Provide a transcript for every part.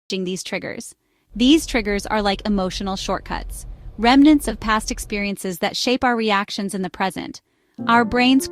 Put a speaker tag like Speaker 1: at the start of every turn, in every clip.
Speaker 1: these triggers. These triggers are like emotional shortcuts, remnants of past experiences that shape our reactions in the present. Our brains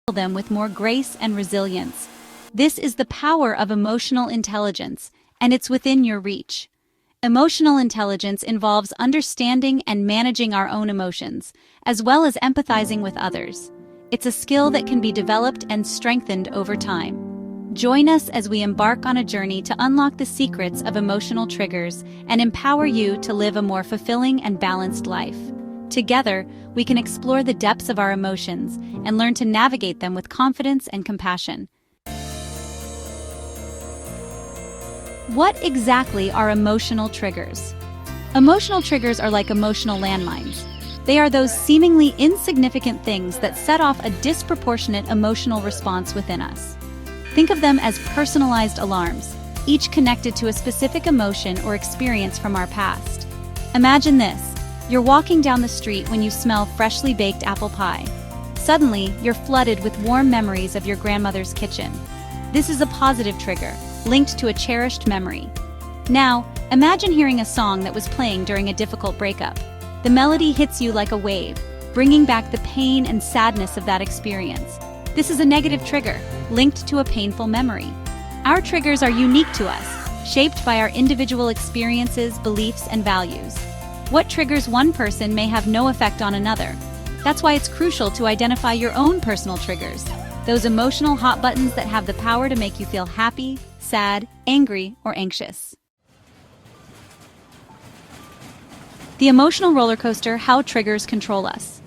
Speaker 1: handle them with more grace and resilience. This is the power of emotional intelligence, and it's within your reach. Emotional intelligence involves understanding and managing our own emotions, as well as empathizing with others. It's a skill that can be developed and strengthened over time. Join us as we embark on a journey to unlock the secrets of emotional triggers and empower you to live a more fulfilling and balanced life. Together, we can explore the depths of our emotions and learn to navigate them with confidence and compassion. What exactly are emotional triggers? Emotional triggers are like emotional landmines. They are those seemingly insignificant things that set off a disproportionate emotional response within us. Think of them as personalized alarms, each connected to a specific emotion or experience from our past. Imagine this. You're walking down the street when you smell freshly baked apple pie. Suddenly, you're flooded with warm memories of your grandmother's kitchen. This is a positive trigger, linked to a cherished memory. Now, imagine hearing a song that was playing during a difficult breakup. The melody hits you like a wave, bringing back the pain and sadness of that experience. This is a negative trigger, linked to a painful memory. Our triggers are unique to us, shaped by our individual experiences, beliefs, and values. What triggers one person may have no effect on another. That's why it's crucial to identify your own personal triggers, those emotional hot buttons that have the power to make you feel happy, sad, angry, or anxious. The emotional roller coaster: how triggers control us.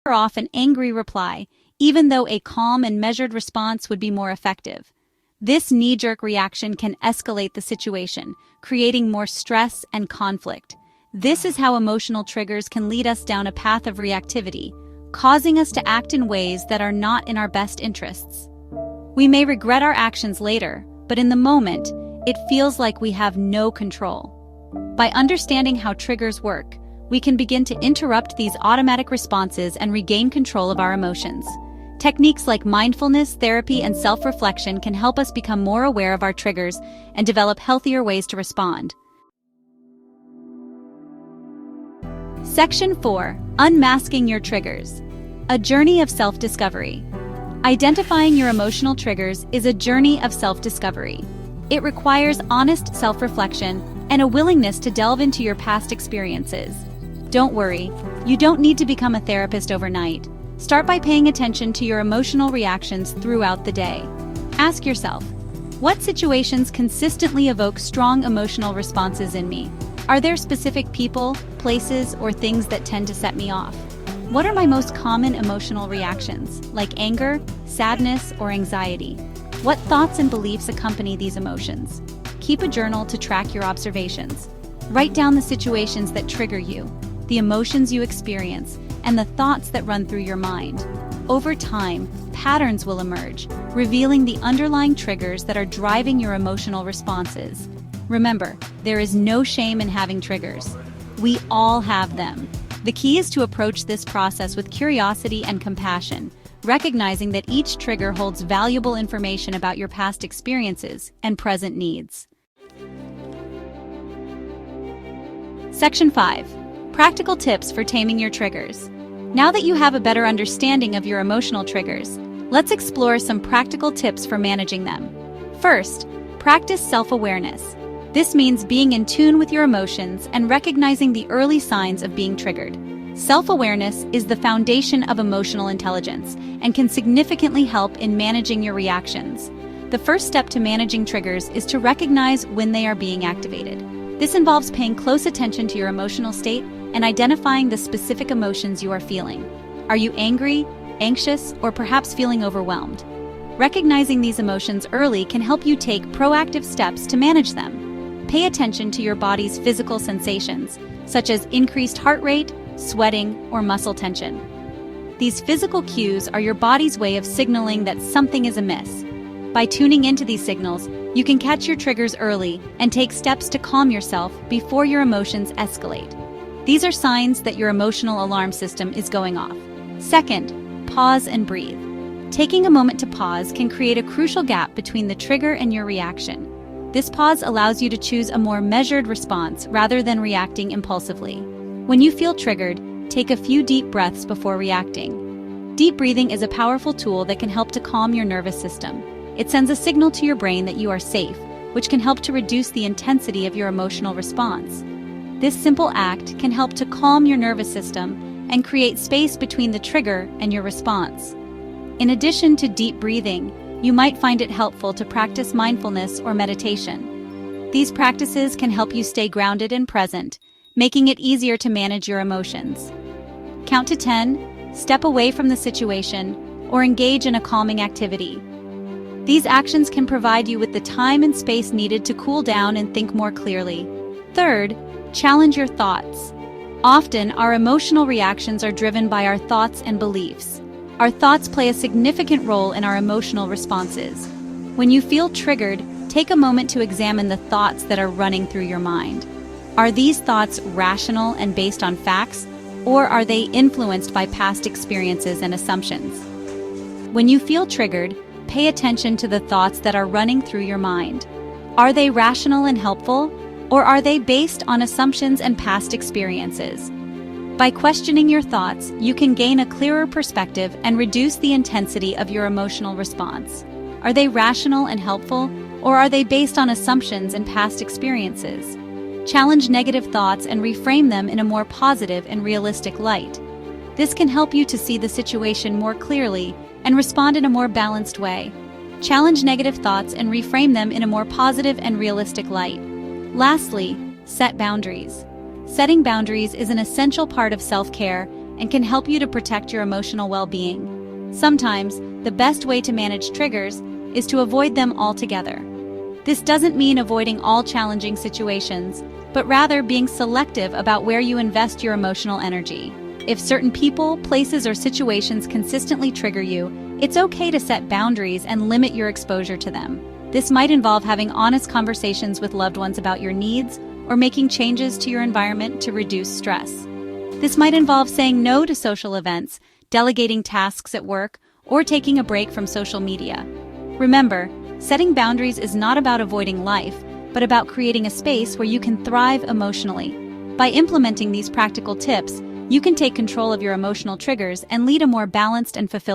Speaker 1: Off an angry reply, even though a calm and measured response would be more effective. This knee-jerk reaction can escalate the situation, creating more stress and conflict. This is how emotional triggers can lead us down a path of reactivity, causing us to act in ways that are not in our best interests. We may regret our actions later, but in the moment, it feels like we have no control. By understanding how triggers work, we can begin to interrupt these automatic responses and regain control of our emotions. Techniques like mindfulness, therapy, and self-reflection can help us become more aware of our triggers and develop healthier ways to respond. Section 4. Unmasking your triggers. A journey of self-discovery. Identifying your emotional triggers is a journey of self-discovery. It requires honest self-reflection and a willingness to delve into your past experiences. Don't worry, you don't need to become a therapist overnight. Start by paying attention to your emotional reactions throughout the day. Ask yourself, what situations consistently evoke strong emotional responses in me? Are there specific people, places, or things that tend to set me off? What are my most common emotional reactions, like anger, sadness, or anxiety? What thoughts and beliefs accompany these emotions? Keep a journal to track your observations. Write down the situations that trigger you, the emotions you experience, and the thoughts that run through your mind. Over time, patterns will emerge, revealing the underlying triggers that are driving your emotional responses. Remember, there is no shame in having triggers. We all have them. The key is to approach this process with curiosity and compassion, recognizing that each trigger holds valuable information about your past experiences and present needs. Section 5. Practical tips for taming your triggers. Now that you have a better understanding of your emotional triggers, let's explore some practical tips for managing them. First, practice self-awareness. This means being in tune with your emotions and recognizing the early signs of being triggered. Self-awareness is the foundation of emotional intelligence and can significantly help in managing your reactions. The first step to managing triggers is to recognize when they are being activated. This involves paying close attention to your emotional state and identifying the specific emotions you are feeling. Are you angry, anxious, or perhaps feeling overwhelmed? Recognizing these emotions early can help you take proactive steps to manage them. Pay attention to your body's physical sensations, such as increased heart rate, sweating, or muscle tension. These physical cues are your body's way of signaling that something is amiss. By tuning into these signals, you can catch your triggers early and take steps to calm yourself before your emotions escalate. These are signs that your emotional alarm system is going off. Second, pause and breathe. Taking a moment to pause can create a crucial gap between the trigger and your reaction. This pause allows you to choose a more measured response rather than reacting impulsively. When you feel triggered, take a few deep breaths before reacting. Deep breathing is a powerful tool that can help to calm your nervous system. It sends a signal to your brain that you are safe, which can help to reduce the intensity of your emotional response. This simple act can help to calm your nervous system and create space between the trigger and your response. In addition to deep breathing, you might find it helpful to practice mindfulness or meditation. These practices can help you stay grounded and present, making it easier to manage your emotions. Count to 10, step away from the situation, or engage in a calming activity. These actions can provide you with the time and space needed to cool down and think more clearly. Third, challenge your thoughts. Often, our emotional reactions are driven by our thoughts and beliefs. Our thoughts play a significant role in our emotional responses. When you feel triggered, take a moment to examine the thoughts that are running through your mind. Are these thoughts rational and based on facts, or are they influenced by past experiences and assumptions? When you feel triggered, pay attention to the thoughts that are running through your mind. Are they rational and helpful, or are they based on assumptions and past experiences? By questioning your thoughts, you can gain a clearer perspective and reduce the intensity of your emotional response. Are they rational and helpful, or are they based on assumptions and past experiences? Challenge negative thoughts and reframe them in a more positive and realistic light. This can help you to see the situation more clearly and respond in a more balanced way. Challenge negative thoughts and reframe them in a more positive and realistic light. Lastly, set boundaries. Setting boundaries is an essential part of self-care and can help you to protect your emotional well-being. Sometimes, the best way to manage triggers is to avoid them altogether. This doesn't mean avoiding all challenging situations, but rather being selective about where you invest your emotional energy. If certain people, places, or situations consistently trigger you, it's okay to set boundaries and limit your exposure to them. This might involve having honest conversations with loved ones about your needs or making changes to your environment to reduce stress. This might involve saying no to social events, delegating tasks at work, or taking a break from social media. Remember, setting boundaries is not about avoiding life, but about creating a space where you can thrive emotionally. By implementing these practical tips, you can take control of your emotional triggers and lead a more balanced and fulfilling